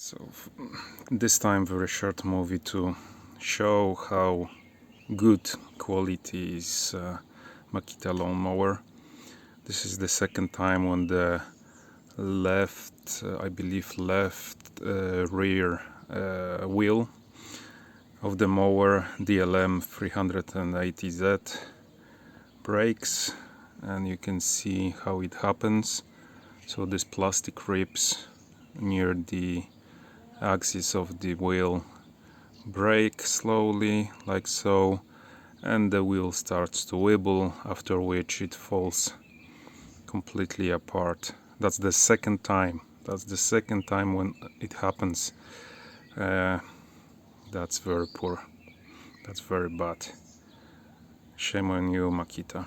So this time very short movie to show how good quality is Makita lawnmower. This is the second time when the left, I believe left rear wheel of the mower dlm380z breaks, and you can see how it happens. So these plastic ribs near the axis of the wheel break slowly, like so, and the wheel starts to wobble, after which it falls completely apart. That's the second time. That's the second time when it happens. That's very poor. That's very bad. Shame on you, Makita.